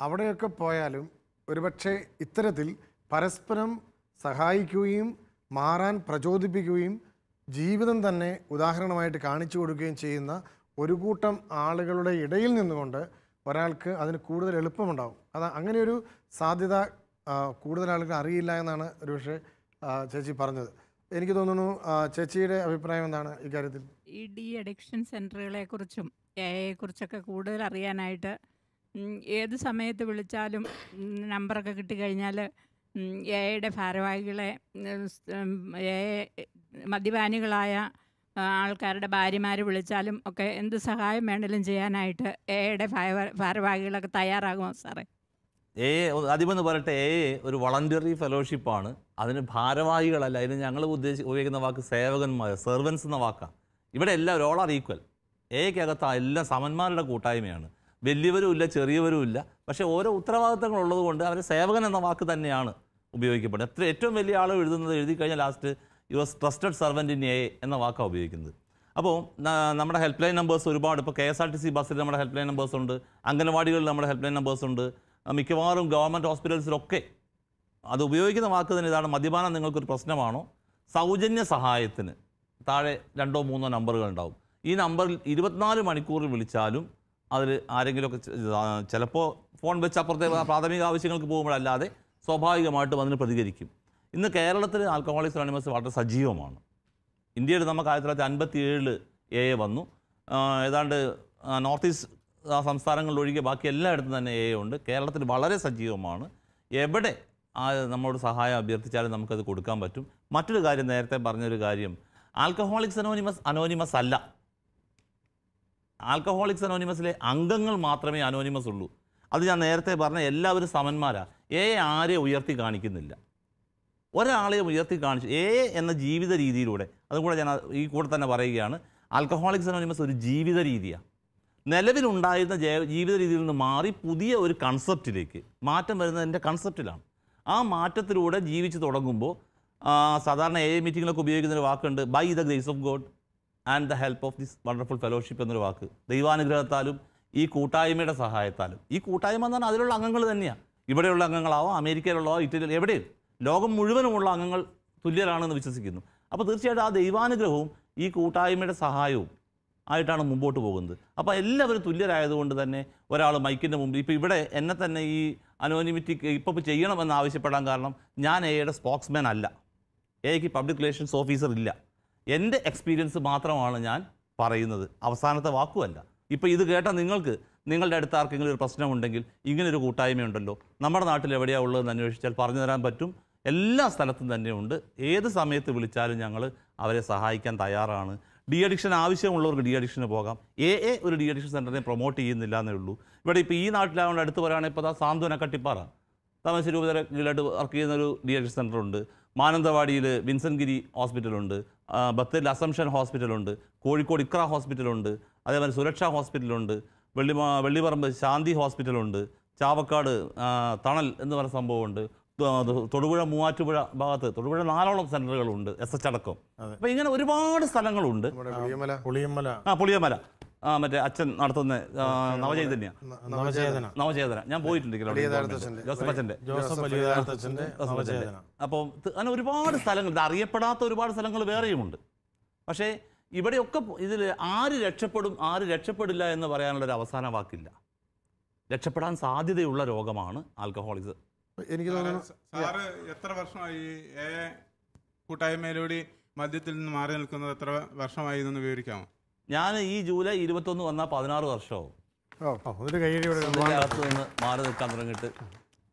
അവിടെയൊക്കെ പോയാലും ഒരുപക്ഷെ ഇത്തരത്തിൽ പരസ്പരം സഹായിക്കുകയും മാറാൻ പ്രചോദിപ്പിക്കുകയും ജീവിതം തന്നെ ഉദാഹരണമായിട്ട് കാണിച്ചു കൊടുക്കുകയും ചെയ്യുന്ന ഒരു കൂട്ടം ആളുകളുടെ ഇടയിൽ നിന്നുകൊണ്ട് ഒരാൾക്ക് അതിന് കൂടുതൽ എളുപ്പമുണ്ടാവും. അങ്ങനെയൊരു സാധ്യത കൂടുതൽ ആളുകൾ അറിയില്ല എന്നാണ് ഒരുപക്ഷെ ചേച്ചി പറഞ്ഞത്. എനിക്ക് തോന്നുന്നു ചേച്ചിയുടെ അഭിപ്രായം എന്താണ് ഇക്കാര്യത്തിൽ? ഈ ഡി അഡിക്ഷൻ സെൻ്ററുകളെക്കുറിച്ചും എയെക്കുറിച്ചൊക്കെ കൂടുതൽ അറിയാനായിട്ട് ഏത് സമയത്ത് വിളിച്ചാലും നമ്പറൊക്കെ കിട്ടിക്കഴിഞ്ഞാൽ എയുടെ ഭാരവാഹികളെ, മദ്യപാനികളായ ആൾക്കാരുടെ ഭാര്യമാർ വിളിച്ചാലും ഒക്കെ എന്ത് സഹായം വേണമെങ്കിലും ചെയ്യാനായിട്ട് എയുടെ ഭാരവാഹികളൊക്കെ തയ്യാറാകുമോ സാറേ? ആദ്യമെന്ന് പറയട്ടെ, ഒരു വളണ്ടറി ഫെലോഷിപ്പാണ്. അതിന് ഭാരവാഹികളല്ല, അതിന് ഞങ്ങൾ ഉപയോഗിക്കുന്ന വാക്ക് സേവകന്മാർ, സെർവൻസ് എന്ന വാക്കാണ്. ഇവിടെ എല്ലാവരും ഓൾ ആർ ഈക്വൽ. എക്കകത്ത് എല്ലാം സമന്മാരുടെ കൂട്ടായ്മയാണ്. വലിയവരും ഇല്ല, ചെറിയവരും ഇല്ല. പക്ഷേ ഓരോ ഉത്തരവാദിത്തങ്ങളുള്ളത് കൊണ്ട് അവർ സേവകൻ എന്ന വാക്ക് തന്നെയാണ് ഉപയോഗിക്കപ്പെടുന്നത്. ഏറ്റവും വലിയ ആൾ എഴുതി കഴിഞ്ഞാൽ last your trusted servant in എന്ന വാക്കാണ് ഉപയോഗിക്കുന്നത്. അപ്പോൾ നമ്മുടെ ഹെൽപ്പ് ലൈൻ നമ്പേഴ്സ് ഒരുപാട്, ഇപ്പോൾ KSRTC ബസ്സിൽ നമ്മുടെ ഹെൽപ്പ് ലൈൻ നമ്പേഴ്സ് ഉണ്ട്, അംഗനവാടികളിൽ നമ്മുടെ ഹെൽപ്പ് ലൈൻ നമ്പേഴ്സ് ഉണ്ട്, മിക്കവാറും ഗവൺമെൻറ് ഹോസ്പിറ്റൽസിലൊക്കെ അത് ഉപയോഗിക്കുന്ന വാക്ക് തന്നെ ഇതാണ്. മദ്യപാനം നിങ്ങൾക്കൊരു പ്രശ്നമാണോ, സൗജന്യ സഹായത്തിന് താഴെ 2 or 3 നമ്പറുകൾ ഉണ്ടാവും. ഈ നമ്പറിൽ 24 മണിക്കൂറിൽ വിളിച്ചാലും അതിൽ ആരെങ്കിലുമൊക്കെ ചിലപ്പോൾ ഫോൺ വെച്ച് അപ്പുറത്തെ പ്രാഥമിക ആവശ്യങ്ങൾക്ക് പോകുമ്പോഴല്ലാതെ സ്വാഭാവികമായിട്ടും അതിന് പ്രതികരിക്കും. ഇന്ന് കേരളത്തിൽ ആൽക്കഹോളിക്സ് അനോണിമസ് വളരെ സജീവമാണ്. ഇന്ത്യയിൽ നമുക്ക് 1957 വന്നു. ഏതാണ്ട് നോർത്ത് ഈസ്റ്റ് സംസ്ഥാനങ്ങളിലൊഴികെ ബാക്കി എല്ലായിടത്തും തന്നെ ഉണ്ട്. കേരളത്തിൽ വളരെ സജീവമാണ്. എവിടെ നമ്മളോട് സഹായം അഭ്യർത്ഥിച്ചാലും നമുക്കത് കൊടുക്കാൻ പറ്റും. മറ്റൊരു കാര്യം, നേരത്തെ പറഞ്ഞൊരു കാര്യം, ആൽക്കഹോളിക്സ് അനോണിമസ് അല്ല. ആൽക്കഹോളിക്സ് അനോണിമസിലെ അംഗങ്ങൾ മാത്രമേ അനോണിമസ് ഉള്ളൂ. അത് ഞാൻ നേരത്തെ പറഞ്ഞ എല്ലാവരും സമന്മാരാണ്. ആരെയും ഉയർത്തി കാണിക്കുന്നില്ല, ഒരാളെയും ഉയർത്തി കാണിച്ചു. എന്ന ജീവിത രീതിയിലൂടെ, അതും കൂടെ ഞാൻ ഈ കൂടെ തന്നെ പറയുകയാണ്, ആൽക്കഹോളിക്സ് അനോണിമസ് ഒരു ജീവിത രീതിയാണ്. നിലവിലുണ്ടായിരുന്ന ജീവിത രീതിയിൽ നിന്ന് മാറി പുതിയ ഒരു കൺസെപ്റ്റിലേക്ക് മാറ്റം വരുന്നതിൻ്റെ കൺസെപ്റ്റിലാണ്. ആ മാറ്റത്തിലൂടെ ജീവിച്ച് തുടങ്ങുമ്പോൾ സാധാരണ മീറ്റിങ്ങിലൊക്കെ ഉപയോഗിക്കുന്നൊരു വാക്കുണ്ട്, by the grace of God and the help of this wonderful fellowship എന്നൊരു വാക്ക്. ദൈവാനുഗ്രഹത്താലും ഈ കൂട്ടായ്മയുടെ സഹായത്താലും. ഈ കൂട്ടായ്മ എന്ന് പറഞ്ഞാൽ അതിലുള്ള അംഗങ്ങൾ തന്നെയാണ്. ഇവിടെയുള്ള അംഗങ്ങളാവാം, അമേരിക്കയിലുള്ളവോ, ഇറ്റലിയിൽ, എവിടെയും ലോകം മുഴുവനുമുള്ള അംഗങ്ങൾ തുല്യരാണെന്ന് വിശ്വസിക്കുന്നു. അപ്പോൾ തീർച്ചയായിട്ടും ആ ദൈവാനുഗ്രഹവും ഈ കൂട്ടായ്മയുടെ സഹായവും ആയിട്ടാണ് മുമ്പോട്ട് പോകുന്നത്. അപ്പോൾ എല്ലാവരും തുല്യരായതുകൊണ്ട് തന്നെ ഒരാൾ മൈക്കിൻ്റെ മുമ്പിൽ, ഇപ്പോൾ ഇവിടെ എന്നെ തന്നെ ഈ അനോണിമിറ്റി ഇപ്പോൾ ചെയ്യണമെന്ന് ആവശ്യപ്പെടാൻ കാരണം ഞാൻ എയുടെ സ്പോക്സ്മാൻ അല്ല, എക്ക് പബ്ലിക് റിലേഷൻസ് ഓഫീസർ ഇല്ല. എൻ്റെ എക്സ്പീരിയൻസ് മാത്രമാണ് ഞാൻ പറയുന്നത്, അവസാനത്തെ വാക്കുമല്ല. ഇപ്പോൾ ഇത് കേട്ടാൽ നിങ്ങൾക്ക് നിങ്ങളുടെ അടുത്ത് ആർക്കെങ്കിലും ഒരു പ്രശ്നമുണ്ടെങ്കിൽ ഇങ്ങനൊരു കൂട്ടായ്മയുണ്ടല്ലോ, നമ്മുടെ നാട്ടിൽ എവിടെയാണ് ഉള്ളതെന്ന് അന്വേഷിച്ചാൽ പറഞ്ഞു തരാൻ പറ്റും. എല്ലാ സ്ഥലത്തും തന്നെയുണ്ട്. ഏത് സമയത്ത് വിളിച്ചാലും ഞങ്ങൾ അവരെ സഹായിക്കാൻ തയ്യാറാണ്. ഡി അഡിക്ഷൻ ആവശ്യമുള്ളവർക്ക് ഡി അഡിക്ഷന് പോകാം. ഒരു ഡി അഡിക്ഷൻ സെൻ്ററിനെ പ്രൊമോട്ട് ചെയ്യുന്നില്ല എന്നേ ഉള്ളൂ. ഇവിടെ ഇപ്പോൾ ഈ നാട്ടിലാവുകൊണ്ട് അടുത്ത് പറയുകയാണെങ്കിൽ ഇപ്പോൾ സാന്ത്വന കട്ടിപ്പാറ താമരശ്ശേരി രൂപതയുടെ കീഴിലായിട്ട് വർക്ക് ചെയ്യുന്നൊരു ഡി അഡിക്ഷൻ സെൻ്ററുണ്ട്. മാനന്തവാടിയിൽ വിൻസൻഗിരി ഹോസ്പിറ്റലുണ്ട്, ബത്തേരിൽ അസംഷൻ ഹോസ്പിറ്റലുണ്ട്, കോഴിക്കോട് ഇക്ര ഹോസ്പിറ്റലുണ്ട്, അതേപോലെ സുരക്ഷാ ഹോസ്പിറ്റലുണ്ട്, വെള്ളിപ്പറമ്പ് ശാന്തി ഹോസ്പിറ്റലുണ്ട്, ചാവക്കാട് തണൽ എന്ന് പറയുന്ന സംഭവമുണ്ട്, തൊടുപുഴ മൂവാറ്റുപുഴ ഭാഗത്ത് തൊടുപുഴ 4ഓളം സെൻ്ററുകളുണ്ട്, SH അടക്കം. അപ്പോൾ ഇങ്ങനെ ഒരുപാട് സ്ഥലങ്ങളുണ്ട്. പുളിയമല മറ്റേ അച്ഛൻ നടത്തുന്ന നവചേതന ഞാൻ പോയിട്ടുണ്ട്. ജോസഫ് അച്ഛൻ്റെ. അപ്പോൾ അങ്ങനെ ഒരുപാട് സ്ഥലങ്ങൾ, ഇത് അറിയപ്പെടാത്ത ഒരുപാട് സ്ഥലങ്ങൾ വേറെയുമുണ്ട്. പക്ഷേ ഇവിടെയൊക്കെ ഇതിൽ ആര് രക്ഷപ്പെടും ആര് രക്ഷപ്പെടില്ല എന്ന് പറയാനുള്ളൊരു അവസാന വാക്കില്ല. രക്ഷപ്പെടാൻ സാധ്യതയുള്ള രോഗമാണ് ആൽക്കഹോളിസം. എനിക്ക് തോന്നുന്നു സാറ് എത്ര വർഷമായി കൂട്ടായ്മയിലൂടെ മദ്യത്തിൽ നിന്ന് മാറി നിൽക്കുന്നത് എത്ര വർഷമായി എന്ന് വിവരിക്കാമോ? ഞാൻ ഈ ജൂലൈ 21 വന്നാൽ 16 വർഷമാവും അകത്ത് നിന്ന് മാറി നിൽക്കാൻ തുടങ്ങിയിട്ട്.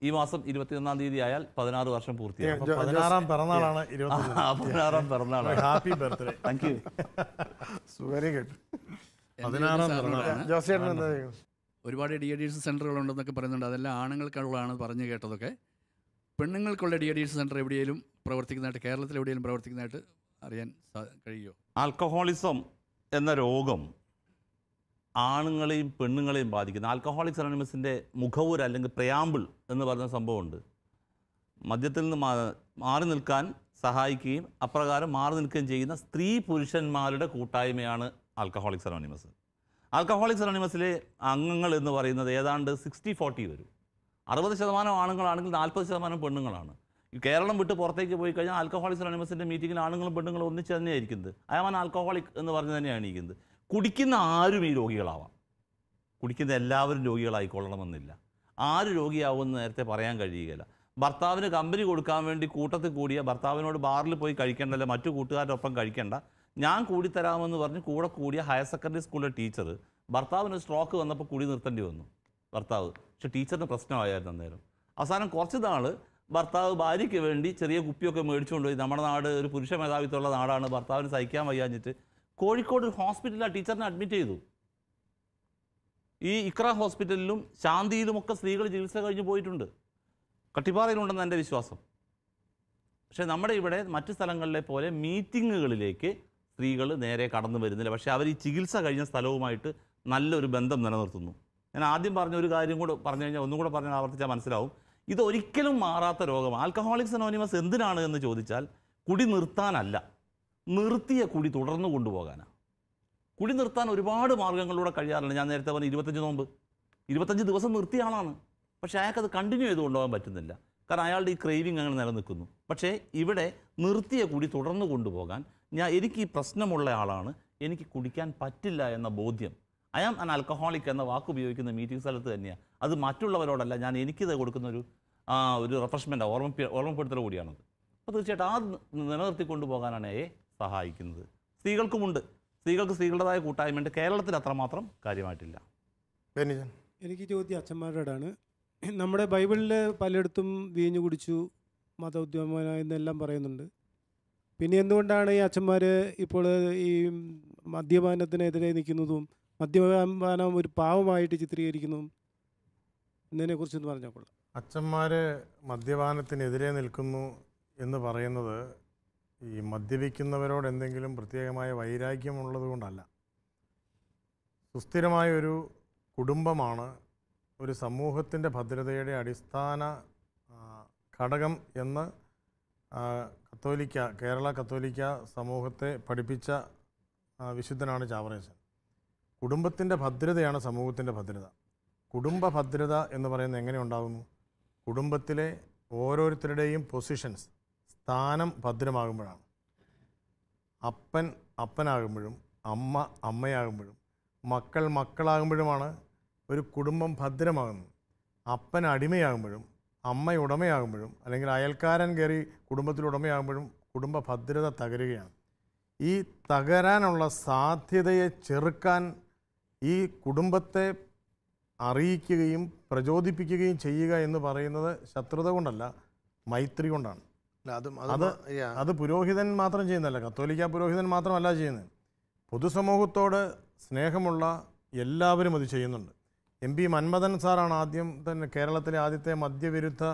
ഈ മാസം 21-ാം തീയതി ആയാൽ 16 വർഷം പൂർത്തിയാകും. 16ാം പിറന്നാളാണ്. 16ാം പിറന്നാളാണ്. Happy birthday. Thank you. Very good. 16ാം പിറന്നാൾ. ഒരുപാട് ഡി അഡിക്ഷൻ സെൻ്ററുകളുണ്ടെന്നൊക്കെ പറയുന്നുണ്ട്. അതെല്ലാം ആണുങ്ങൾക്കുള്ളതാണ് പറഞ്ഞു കേട്ടതൊക്കെ. പെണ്ണുങ്ങൾക്കുള്ള ഡി അഡിക്ഷൻ സെൻ്റർ എവിടെയെങ്കിലും പ്രവർത്തിക്കുന്നതായിട്ട്, കേരളത്തിൽ എവിടെയെങ്കിലും പ്രവർത്തിക്കുന്നതായിട്ട് അറിയാൻ കഴിയുമോ? ആൽക്കഹോളിസം എന്ന രോഗം ആണുങ്ങളെയും പെണ്ണുങ്ങളെയും ബാധിക്കുന്നു. ആൽക്കഹോളിക്സ് അനോണിമസിൻ്റെ മുഖവുര അല്ലെങ്കിൽ പ്രയാമ്പിൾ എന്ന് പറയുന്ന സംഭവമുണ്ട്. മദ്യത്തിൽ നിന്ന് മാറി നിൽക്കാൻ സഹായിക്കുകയും അപ്രകാരം മാറി നിൽക്കുകയും ചെയ്യുന്ന സ്ത്രീ പുരുഷന്മാരുടെ കൂട്ടായ്മയാണ് ആൽക്കഹോളിക്സ് അനോണിമസ്. ആൽക്കഹോളിക്സ് അനോണിമസിലെ അംഗങ്ങൾ എന്ന് പറയുന്നത് ഏതാണ്ട് 60-40 വരും. 60% ആണുങ്ങളാണെങ്കിൽ 40% പെണ്ണുങ്ങളാണ്. ഈ കേരളം വിട്ട് പുറത്തേക്ക് പോയി കഴിഞ്ഞാൽ ആൽക്കഹോളിക്സ് അനോണിമസിൻ്റെ മീറ്റിങ്ങിൽ ആണുങ്ങളും പെണ്ണുങ്ങളും ഒന്നിച്ച് തന്നെയാണ് ഇരിക്കുന്നത്. അയാൾ ആൽക്കഹോളിക് എന്ന് പറഞ്ഞ് തന്നെയാണ് ഇരിക്കുന്നത്. കുടിക്കുന്ന ആരും ഈ രോഗികളാവാം. കുടിക്കുന്ന എല്ലാവരും രോഗികളായിക്കൊള്ളണമെന്നില്ല. ആര് രോഗിയാവുമെന്ന് നേരത്തെ പറയാൻ കഴിയുകയില്ല. ഭർത്താവിന് കമ്പനി കൊടുക്കാൻ വേണ്ടി കൂട്ടത്തിൽ കൂടിയ ഭർത്താവിനോട് ബാറിൽ പോയി കഴിക്കേണ്ടല്ല, മറ്റു കൂട്ടുകാരുടെ ഒപ്പം കഴിക്കേണ്ട, ഞാൻ കൂടിത്തരാമെന്ന് പറഞ്ഞ് കൂടെ കൂടിയ ഹയർ സെക്കൻഡറി സ്കൂളിലെ ടീച്ചർ ഭർത്താവിന് സ്ട്രോക്ക് വന്നപ്പോൾ കുടി നിർത്തേണ്ടി വന്നു ഭർത്താവ്. പക്ഷെ ടീച്ചറിന് പ്രശ്നമായിരുന്നു അന്നേരം. അവസാനം കുറച്ച് നാൾ ഭർത്താവ് ഭാര്യയ്ക്ക് വേണ്ടി ചെറിയ കുപ്പിയൊക്കെ മേടിച്ചുകൊണ്ടുപോയി. നമ്മുടെ നാട് ഒരു പുരുഷ മേധാവിത്വമുള്ള നാടാണ്. ഭർത്താവിന് സഹിക്കാൻ വയ്യാഞ്ഞിട്ട് കോഴിക്കോട് ഹോസ്പിറ്റലിൽ ആ ടീച്ചറിനെ അഡ്മിറ്റ് ചെയ്തു. ഈ ഇക്ര ഹോസ്പിറ്റലിലും ശാന്തിയിലുമൊക്കെ സ്ത്രീകൾ ചികിത്സ കഴിഞ്ഞ് പോയിട്ടുണ്ട്. കട്ടിപ്പാറയിലുണ്ടെന്ന് എൻ്റെ വിശ്വാസം. പക്ഷേ നമ്മുടെ ഇവിടെ മറ്റ് സ്ഥലങ്ങളിലെ പോലെ മീറ്റിങ്ങുകളിലേക്ക് സ്ത്രീകൾ നേരെ കടന്നു വരുന്നില്ല. പക്ഷേ അവർ ഈ ചികിത്സ കഴിഞ്ഞ സ്ഥലവുമായിട്ട് നല്ലൊരു ബന്ധം നിലനിർത്തുന്നു. ഞാൻ ആദ്യം പറഞ്ഞ ഒരു കാര്യം കൂടെ പറഞ്ഞു കഴിഞ്ഞാൽ ഒന്നും കൂടെ പറഞ്ഞാൽ ആവർത്തിച്ചാൽ മനസ്സിലാവും. ഇതൊരിക്കലും മാറാത്ത രോഗം. ആൽക്കഹോളിക്സ് അനോണിമസ് എന്തിനാണ് എന്ന് ചോദിച്ചാൽ കുടി നിർത്താനല്ല, നിർത്തിയ കുടി തുടർന്നു കൊണ്ടുപോകാനാണ്. കുടി നിർത്താൻ ഒരുപാട് മാർഗ്ഗങ്ങളിലൂടെ കഴിയാറുണ്ട്. ഞാൻ നേരത്തെ പറഞ്ഞ 25 നോമ്പ് 25 ദിവസം നിർത്തിയ ആളാണ്. പക്ഷേ അയാൾക്കത് കണ്ടിന്യൂ ചെയ്ത് കൊണ്ടുപോകാൻ പറ്റുന്നില്ല. കാരണം അയാളുടെ ഈ ക്രേവിങ് അങ്ങനെ നിലനിൽക്കുന്നു. പക്ഷേ ഇവിടെ നിർത്തിയ കുടി തുടർന്നു കൊണ്ടുപോകാൻ എനിക്ക് ഈ പ്രശ്നമുള്ള ആളാണ്, എനിക്ക് കുടിക്കാൻ പറ്റില്ല എന്ന ബോധ്യം. ഐ ആം ആൻ ആൽക്കഹോളിക് എന്ന വാക്ക് ഉപയോഗിക്കുന്ന മീറ്റിംഗ് സ്ഥലത്ത് തന്നെയാണ്. അത് മറ്റുള്ളവരോടല്ല, ഞാൻ എനിക്കിത് കൊടുക്കുന്ന ഒരു റിഫ്രഷ്മെൻ്റ് ഓർമ്മപ്പെടുത്തൽ കൂടിയാണത്. അപ്പോൾ തീർച്ചയായിട്ടും ആ നിലനിർത്തിക്കൊണ്ടു പോകാനാണ് സഹായിക്കുന്നത്. സ്ത്രീകൾക്കുമുണ്ട്, സ്ത്രീകൾക്ക് സ്ത്രീകളുടേതായ കൂട്ടായ്മയുണ്ട്. കേരളത്തിൽ അത്രമാത്രം കാര്യമായിട്ടില്ല. എനിക്ക് ചോദ്യം അച്ഛന്മാരോടാണ്. നമ്മുടെ ബൈബിളിൽ പലയിടത്തും വീഞ്ഞു കുടിച്ചു മതോദ്യമന എന്നെല്ലാം പറയുന്നുണ്ട്. പിന്നെ എന്തുകൊണ്ടാണ് ഈ അച്ഛന്മാർ ഇപ്പോൾ ഈ മദ്യപാനത്തിനെതിരെ നിൽക്കുന്നതും മദ്യപാനം ഒരു പാവമായിട്ട് ചിത്രീകരിക്കുന്നതും എന്നതിനെക്കുറിച്ചൊന്ന് പറഞ്ഞാൽ കൊള്ളാം. അച്ഛന്മാർ മദ്യപാനത്തിനെതിരെ നിൽക്കുന്നു എന്ന് പറയുന്നത് ഈ മദ്യപിക്കുന്നവരോട് എന്തെങ്കിലും പ്രത്യേകമായ വൈരാഗ്യമുള്ളത് കൊണ്ടല്ല. സുസ്ഥിരമായൊരു കുടുംബമാണ് ഒരു സമൂഹത്തിൻ്റെ ഭദ്രതയുടെ അടിസ്ഥാന ഘടകം എന്ന് കേരള കത്തോലിക്ക സമൂഹത്തെ പഠിപ്പിച്ച വിശുദ്ധനാണ് ചാവറയച്ചൻ. കുടുംബത്തിൻ്റെ ഭദ്രതയാണ് സമൂഹത്തിൻ്റെ ഭദ്രത. കുടുംബ ഭദ്രത എന്ന് പറയുന്നത് എങ്ങനെ ഉണ്ടാകുന്നു? കുടുംബത്തിലെ ഓരോരുത്തരുടെയും പൊസിഷൻസ്, സ്ഥാനം ഭദ്രമാകുമ്പോഴാണ്. അപ്പൻ അപ്പനാകുമ്പോഴും അമ്മ അമ്മയാകുമ്പോഴും മക്കൾ മക്കളാകുമ്പോഴുമാണ് ഒരു കുടുംബം ഭദ്രമാകുന്നത്. അപ്പൻ അടിമയാകുമ്പോഴും അമ്മ ഉടമയാകുമ്പോഴും അല്ലെങ്കിൽ അയൽക്കാരൻ കയറി കുടുംബത്തിൽ ഉടമയാകുമ്പോഴും കുടുംബ ഭദ്രത തകരുകയാണ്. ഈ തകരാനുള്ള സാധ്യതയെ ചെറുക്കാൻ ഈ കുടുംബത്തെ അറിയിക്കുകയും പ്രചോദിപ്പിക്കുകയും ചെയ്യുക എന്ന് പറയുന്നത് ശത്രുത കൊണ്ടല്ല, മൈത്രി കൊണ്ടാണ്. അത് പുരോഹിതൻ മാത്രം ചെയ്യുന്നതല്ല, കത്തോലിക്ക പുരോഹിതൻ മാത്രമല്ല ചെയ്യുന്നത്. പൊതുസമൂഹത്തോട് സ്നേഹമുള്ള എല്ലാവരും അത് ചെയ്യുന്നുണ്ട്. MP മന്മഥൻ സാറാണ് ആദ്യം തന്നെ കേരളത്തിലെ ആദ്യത്തെ മദ്യവിരുദ്ധ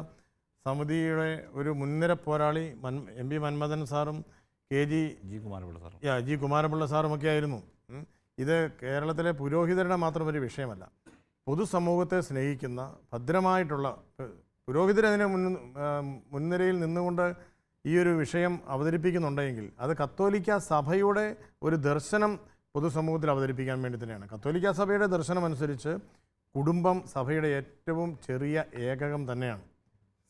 സമിതിയുടെ ഒരു മുൻനിര പോരാളി. MP മന്മഥൻ സാറും ജി കുമാരപിള്ള സാറുമൊക്കെ ആയിരുന്നു. ഇത് കേരളത്തിലെ പുരോഹിതരുടെ മാത്രം ഒരു വിഷയമല്ല. പൊതുസമൂഹത്തെ സ്നേഹിക്കുന്ന ഭദ്രമായിട്ടുള്ള പുരോഹിതരതിനെ മുൻനിരയിൽ നിന്നുകൊണ്ട് ഈ ഒരു വിഷയം അവതരിപ്പിക്കുന്നുണ്ടെങ്കിൽ അത് കത്തോലിക്ക സഭയുടെ ഒരു ദർശനം പൊതുസമൂഹത്തിൽ അവതരിപ്പിക്കാൻ വേണ്ടി തന്നെയാണ്. കത്തോലിക്ക സഭയുടെ ദർശനം അനുസരിച്ച് കുടുംബം സഭയുടെ ഏറ്റവും ചെറിയ ഏകകം തന്നെയാണ്.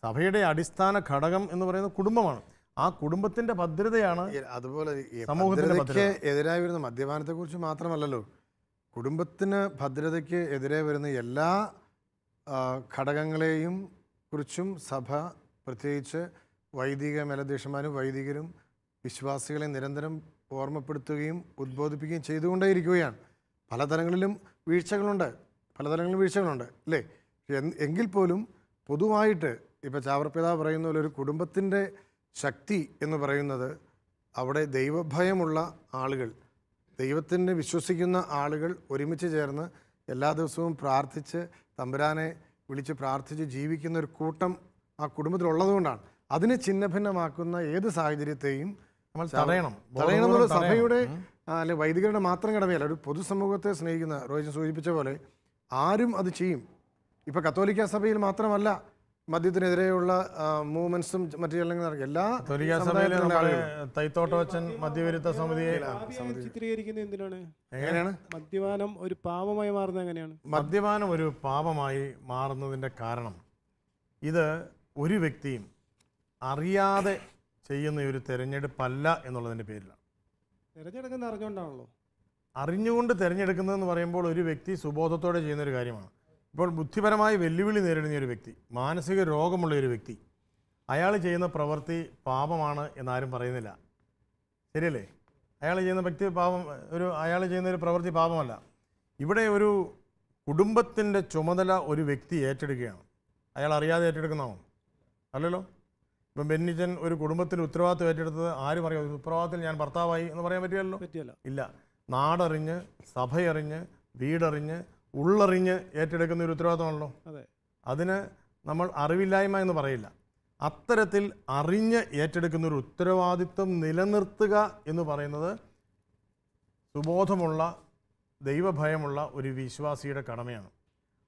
സഭയുടെ അടിസ്ഥാന ഘടകം എന്ന് പറയുന്നത് കുടുംബമാണ്. ആ കുടുംബത്തിൻ്റെ ഭദ്രതയാണ് അതുപോലെ സമൂഹത്തിന് എതിരായി വരുന്ന മദ്യപാനത്തെക്കുറിച്ച് മാത്രമല്ലല്ലോ, കുടുംബത്തിന് ഭദ്രതയ്ക്ക് എതിരെ വരുന്ന എല്ലാ ഘടകങ്ങളെയും കുറിച്ചും സഭ, പ്രത്യേകിച്ച് വൈദിക മേലധ്യക്ഷന്മാരും വൈദികരും വിശ്വാസികളെ നിരന്തരം ഓർമ്മപ്പെടുത്തുകയും ഉദ്ബോധിപ്പിക്കുകയും ചെയ്തുകൊണ്ടേയിരിക്കുകയാണ്. പലതരങ്ങളിലും വീഴ്ചകളുണ്ട് അല്ലേ? എങ്കിൽ പോലും പൊതുവായിട്ട് ഇപ്പോൾ ചാവറപ്പിതാവ് പറയുന്ന പോലെ ഒരു കുടുംബത്തിൻ്റെ ശക്തി എന്ന് പറയുന്നത് അവിടെ ദൈവഭയമുള്ള ആളുകൾ, ദൈവത്തിനെ വിശ്വസിക്കുന്ന ആളുകൾ ഒരുമിച്ച് ചേർന്ന് എല്ലാ ദിവസവും പ്രാർത്ഥിച്ച് തമ്പുരാനെ വിളിച്ച് പ്രാർത്ഥിച്ച് ജീവിക്കുന്ന ഒരു കൂട്ടം ആ കുടുംബത്തിലുള്ളതുകൊണ്ടാണ്. അതിനെ ഛിന്നഭിന്നമാക്കുന്ന ഏത് സാഹചര്യത്തെയും തടയണമെന്നുള്ള സഭയുടെ അല്ലെ വൈദികരുടെ മാത്രം കടമയല്ല. ഒരു പൊതുസമൂഹത്തെ സ്നേഹിക്കുന്ന റോയിച്ചൻ സൂചിപ്പിച്ച പോലെ ആരും അത് ചെയ്യും. ഇപ്പോൾ കത്തോലിക്ക സഭയിൽ മാത്രമല്ല മദ്യത്തിനെതിരെയുള്ള മൂവ്മെന്റ്സും മറ്റു എല്ലാ തൈത്തോട്ടവച്ചൻ മദ്യവിരുദ്ധ സമിതിയെ ചിത്രീകരിക്കുന്നത് എന്തിനാണ്? എങ്ങനെയാണ് മദ്യപാനം ഒരു പാപമായി മാറുന്നത്? എങ്ങനെയാണ് മദ്യപാനം ഒരു പാപമായി മാറുന്നതിൻ്റെ കാരണം ഇത് ഒരു വ്യക്തിയും അറിയാതെ ചെയ്യുന്ന ഒരു തിരഞ്ഞെടുപ്പല്ല എന്നുള്ളതിൻ്റെ പേരിലാണ്. തിരഞ്ഞെടുക്കുന്നത് അറിഞ്ഞുകൊണ്ടാണല്ലോ. അറിഞ്ഞുകൊണ്ട് തിരഞ്ഞെടുക്കുന്നതെന്ന് പറയുമ്പോൾ ഒരു വ്യക്തി സുബോധത്തോടെ ചെയ്യുന്നൊരു കാര്യമാണ്. ഇപ്പോൾ ബുദ്ധിപരമായി വെല്ലുവിളി നേരിടുന്ന ഒരു വ്യക്തി, മാനസിക രോഗമുള്ള ഒരു വ്യക്തി, അയാൾ ചെയ്യുന്ന പ്രവൃത്തി പാപമാണ് എന്നാരും പറയുന്നില്ല. ശരിയല്ലേ? അയാൾ ചെയ്യുന്ന അയാൾ ചെയ്യുന്ന ഒരു പ്രവൃത്തി പാപമല്ല. ഇവിടെ ഒരു കുടുംബത്തിൻ്റെ ചുമതല ഒരു വ്യക്തി ഏറ്റെടുക്കുകയാണ്. അയാൾ അറിയാതെ ഏറ്റെടുക്കുന്നതാണോ? അല്ലല്ലോ. ഇപ്പം ബെന്നിച്ചൻ ഒരു കുടുംബത്തിൽ ഉത്തരവാദിത്വം ഏറ്റെടുത്തത് ആരും അറിയാം. ഉത്തരവാദിത്തത്തിൽ ഞാൻ ഭർത്താവായി എന്ന് പറയാൻ പറ്റില്ല. ഇല്ല. നാടറിഞ്ഞ്, സഭയറിഞ്ഞ്, വീടറിഞ്ഞ്, ഉള്ളറിഞ്ഞ് ഏറ്റെടുക്കുന്ന ഒരു ഉത്തരവാദിത്തമാണല്ലോ. അതിന് നമ്മൾ അറിവില്ലായ്മ എന്ന് പറയില്ല. അത്തരത്തിൽ അറിഞ്ഞ് ഏറ്റെടുക്കുന്ന ഒരു ഉത്തരവാദിത്വം നിലനിർത്തുക എന്ന് പറയുന്നത് സുബോധമുള്ള ദൈവഭയമുള്ള ഒരു വിശ്വാസിയുടെ കടമയാണ്.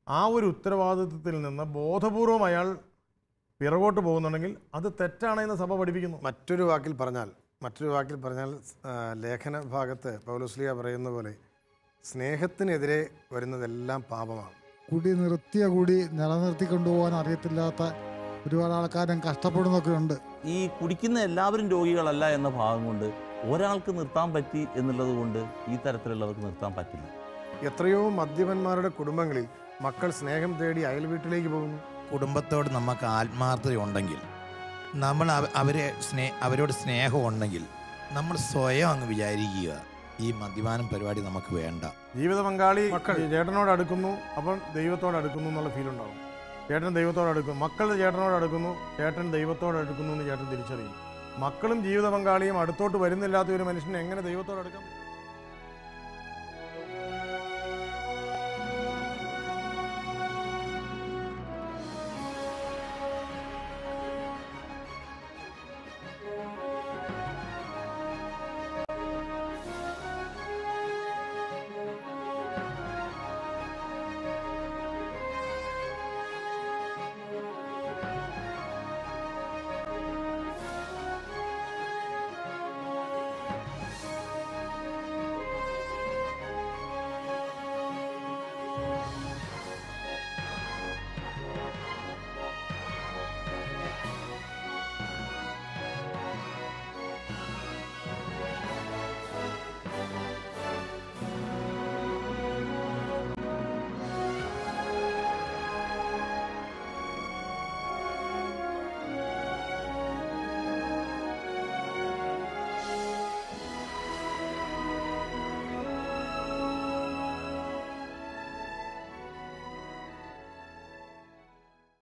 ആ ഒരു ഉത്തരവാദിത്വത്തിൽ നിന്ന് ബോധപൂർവം അയാൾ പിറകോട്ട് പോകുന്നുണ്ടെങ്കിൽ അത് തെറ്റാണെന്ന് സഭ പഠിപ്പിക്കുന്നു. മറ്റൊരു വാക്കിൽ പറഞ്ഞാൽ ലേഖന ഭാഗത്ത് പൗലോസ്ലീഹ പറയുന്ന പോലെ സ്നേഹത്തിനെതിരെ വരുന്നതെല്ലാം പാപമാണ്. കുടി നിലനിർത്തി കൊണ്ടുപോകാൻ അറിയത്തില്ലാത്ത ഒരുപാട് ആൾക്കാരും കഷ്ടപ്പെടുന്നൊക്കെ ഉണ്ട്. ഈ കുടിക്കുന്ന എല്ലാവരും രോഗികളല്ല എന്ന ഭാഗം കൊണ്ട് ഒരാൾക്ക് നിർത്താൻ പറ്റി എന്നുള്ളത് കൊണ്ട് ഈ തരത്തിലുള്ളവർക്ക് നിർത്താൻ പറ്റില്ല. എത്രയോ മദ്യപന്മാരുടെ കുടുംബങ്ങളിൽ മക്കൾ സ്നേഹം തേടി അയൽ വീട്ടിലേക്ക് പോകുന്നു. കുടുംബത്തോട് നമുക്ക് ആത്മാർത്ഥതയുണ്ടെങ്കിൽ, നമ്മൾ അവരോട് സ്നേഹം ഉണ്ടെങ്കിൽ നമ്മൾ സ്വയം അങ്ങ് വിചാരിക്കുക ഈ മദ്യപാനം പരിപാടി നമുക്ക് വേണ്ട. ജീവിത പങ്കാളി ചേട്ടനോട് അടുക്കുന്നു, അപ്പോൾ ദൈവത്തോട് അടുക്കുന്നു എന്നുള്ള ഫീൽ ഉണ്ടാവും. ചേട്ടൻ ദൈവത്തോട് അടുക്കുന്നു, മക്കൾ ചേട്ടനോട് അടുക്കുന്നു, ചേട്ടൻ ദൈവത്തോട് അടുക്കുന്നു എന്ന് ചേട്ടൻ തിരിച്ചറിയും. മക്കളും ജീവിത പങ്കാളിയും അടുത്തോട്ട് വരുന്നില്ലാത്ത ഒരു മനുഷ്യന് എങ്ങനെ ദൈവത്തോട് അടുക്കാം?